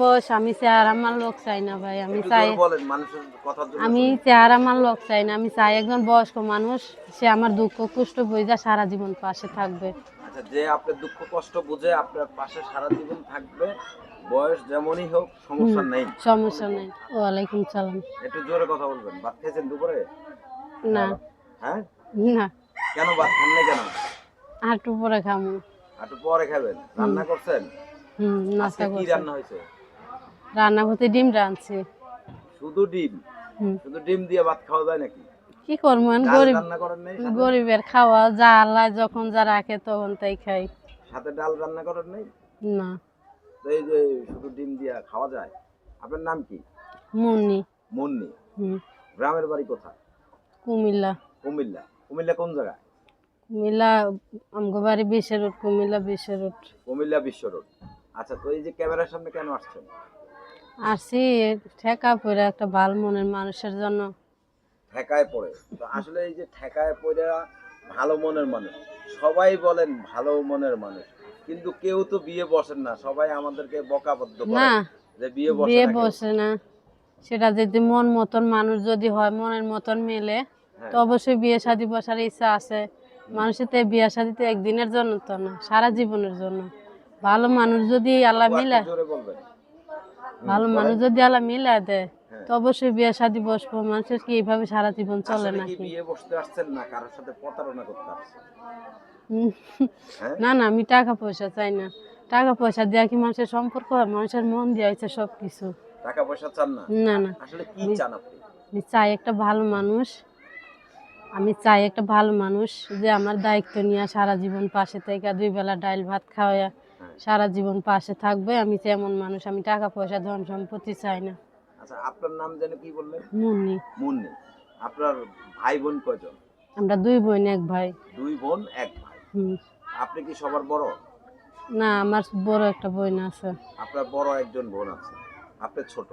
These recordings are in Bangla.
বস আমি চেহারা আমার লোক চাই না ভাই, আমি চাই আমি চেহারা আমার লোক চাই না, আমি চাই একজন বয়স্ক মানুষ, সে আমার দুঃখ কষ্ট বুঝে সারা জীবন পাশে থাকবে। আচ্ছা, যে আপনার দুঃখ কষ্ট বুঝে আপনার পাশে সারা জীবন থাকবে, বয়স যেমনই হোক সমস্যা নেই। সমস্যা নেই। ওয়ালাইকুম সালাম। একটু জোরে কথা বলবেন। ভাত খেয়েছেন দুপুরে? না। হ্যাঁ না। কেন ভাত খান না কেন? একটু পরে খামু। একটু পরে খাবেন। রান্না করছেন? নাস্তা কি করছি। রান্না হয়েছে? রান্না করতে ডিম রাঁধছি। শুধু ডিম? শুধু ডিম দিয়ে ভাত খাওয়া যায় নাকি? কি করবো, গরিব গরিবের খাওয়া, যা আল্লাহ যখন যা রাখে তখন তাই খাই। সাথে ডাল রান্না করেন নাই? না। এই যে শুধু ডিম দিয়ে খাওয়া যায়। আপনার নাম কি? মুন্নি। মুন্নি। গ্রামের বাড়ি কোথায়? কুমিল্লা। কুমিল্লা। কুমিল্লা কোন জায়গায়? কুমিল্লা আমগো বাড়ি বিশ্ব রোড, কুমিল্লা বিশ্ব রোড। কুমিল্লা বিশ্ব রোড। আচ্ছা, তো এই যে ক্যামেরার সামনে কেন আসছেন? আসছি ঠেকা পড়ে একটা ভালো মনের মানুষের জন্য। ঠেকায় পড়ে? তো আসলে এই যে ঠেকায় পড়ে ভালো মনের মানুষ, সবাই বলেন ভালো মনের মানুষ, কিন্তু কেউ তো বিয়ে বসেন না, সবাই আমাদেরকে বকাবদ্ধ করে না, যে বিয়ে বসে না। সেটা যদি মন মতন মানুষ যদি হয়, মনের মতন মেলে, তো অবশ্যই বিয়ে শাদী বসার ইচ্ছা আছে মানুষের। তো বিয়ে শাদী তো একদিনের জন্য তো না, সারা জীবনের জন্য। ভালো মানুষ যদি আল্লাহ মিলা ভালো মানুষ যদি আল্লাহ মিলা দেয়, তো অবশ্যই বিয়ে শাদী বসবো। মানুষের কি এইভাবে সারা জীবন চলে নাকি? বিয়ে বসতে আসছেন না কারোর সাথে প্রতারণা করতে আসছেন? না না, আমি টাকা পয়সা চাই না। টাকা পয়সা দেয়া কি মানুষের সম্পর্ক হয়? মানুষের মন দেওয়া হয়েছে সবকিছু। টাকা পয়সা চান না? না না, আসলে কি চান আপনি? আমি চাই একটা ভালো মানুষ। আমি চাই একটা ভালো মানুষ যে আমার দায়িত্ব নিয়ে সারা জীবন পাশে থেকে 2 বেলা ডাল ভাত খাওয়া সারা জীবন পাশে থাকবে। আমি তেমন মানুষ, আমি টাকা পয়সা ধন সম্পত্তি চাই না। আচ্ছা, আপনার নাম যেন কি বললেন? মুন্নি। মুন্নি। আপনার ভাই বোন কয়জন? আমরা 2 বোন 1 ভাই। 2 বোন 1 ভাই। আপনি কি সবার বড়? না, আমার বড় একটা বোন আছে। আপনার বড় একজন বোন আছে, আপনি ছোট।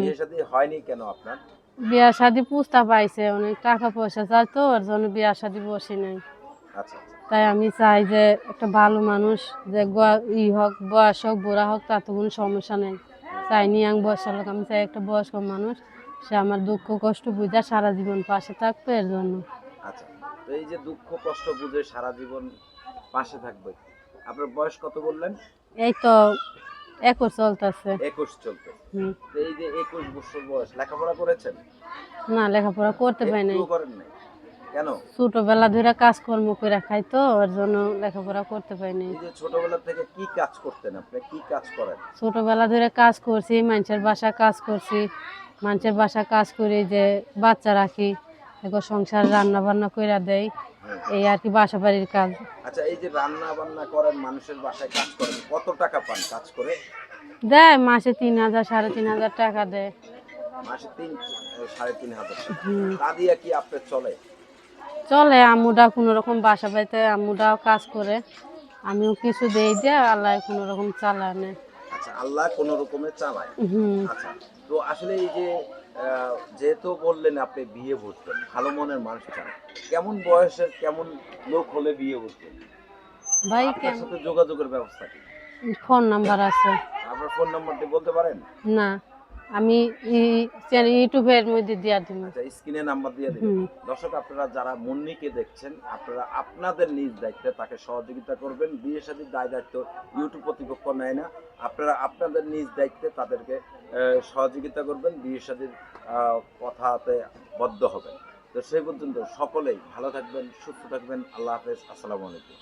বিয়ে শাদী হয়নি কেন আপনার? বিয়া শাদী প্রস্তাব পাইছে, অনেক টাকা পয়সা চাই, তো ওর জন্য বিয়া শাদী বসি নাই। আচ্ছা। তাই আমি চাই যে একটা ভালো মানুষ, যে হোক, বয়স হোক, বুড়া হোক, তাতে কোনো সমস্যা নেই। চাই নিয়াং বয়সের লোক, আমি চাই একটা বয়স্ক মানুষ, সে আমার দুঃখ কষ্ট বুঝে সারা জীবন পাশে থাকবে এর জন্য। আচ্ছা, তো এই যে দুঃখ কষ্ট বুঝে সারা জীবন পাশে থাকবে, আপনার বয়স কত বললেন? এই তো 21 চলতেছে। 21 চলতে। তো এই যে 21 বছর বয়স, লেখাপড়া করেছেন? না, লেখাপড়া করতে পারি নাই। করেন নাই কেন? ছোটবেলা ধরে কাজকর্ম করে খাই, তো ওর জন্য লেখাপড়া করতে পারি নাই। এই যে ছোটবেলা থেকে কি কাজ করতেন আপনি? কি কাজ করেন? ছোটবেলা ধরে কাজ করছি, মানুষের বাসা কাজ করছি। মানুষের বাসা কাজ করে যে বাচ্চা রাখি, এখন সংসার রান্না বান্না করে দেয়, এই আর কি বাসা বাড়ির কাজ। আচ্ছা, এই যে রান্না বান্না করেন, মানুষের বাসায় কাজ করেন, কত টাকা পান কাজ করে? দেয় মাসে 3,000 3,500 টাকা দেয়। মাসে 3,000 3,500 তা দিয়ে কি আপনার চলে? চলে। আম্মুটা কোনো রকম বাসা বাড়িতে আম্মুটাও কাজ করে, আমিও কিছু দেই যে আল্লাহ কোনো রকম চালায় নেয়। আচ্ছা, আল্লাহ কোনো রকমে চালায়। আচ্ছা, তো আসলে এই যে যেহেতু বললেন আপনি বিয়ে বসবেন, ভালো মনের মানুষ চান, কেমন বয়সের কেমন লোক হলে বিয়ে বসবেন? ভাই আপনার সাথে যোগাযোগের ব্যবস্থা কি? ফোন নাম্বার আছে। আপনার ফোন নাম্বারটি বলতে পারেন? না, আমি ইউটিউবের মধ্যে দিয়া দিব। আচ্ছা, স্ক্রিনে নাম্বার দিয়ে দিবেন। দর্শক, আপনারা যারা মুন্নিকে দেখছেন, আপনারা আপনাদের নিজ দায়িত্বে তাকে সহযোগিতা করবেন। বিয়ে শাদীর দায় দায়িত্ব ইউটিউব কর্তৃপক্ষ নেয় না, আপনারা আপনাদের নিজ দায়িত্বে তাদেরকে সহযোগিতা করবেন, বিয়ে শাদীর কথাতে বদ্ধ হবেন। তো সেই পর্যন্ত সকলেই ভালো থাকবেন, সুস্থ থাকবেন। আল্লাহ হাফেজ। আসসালামু আলাইকুম।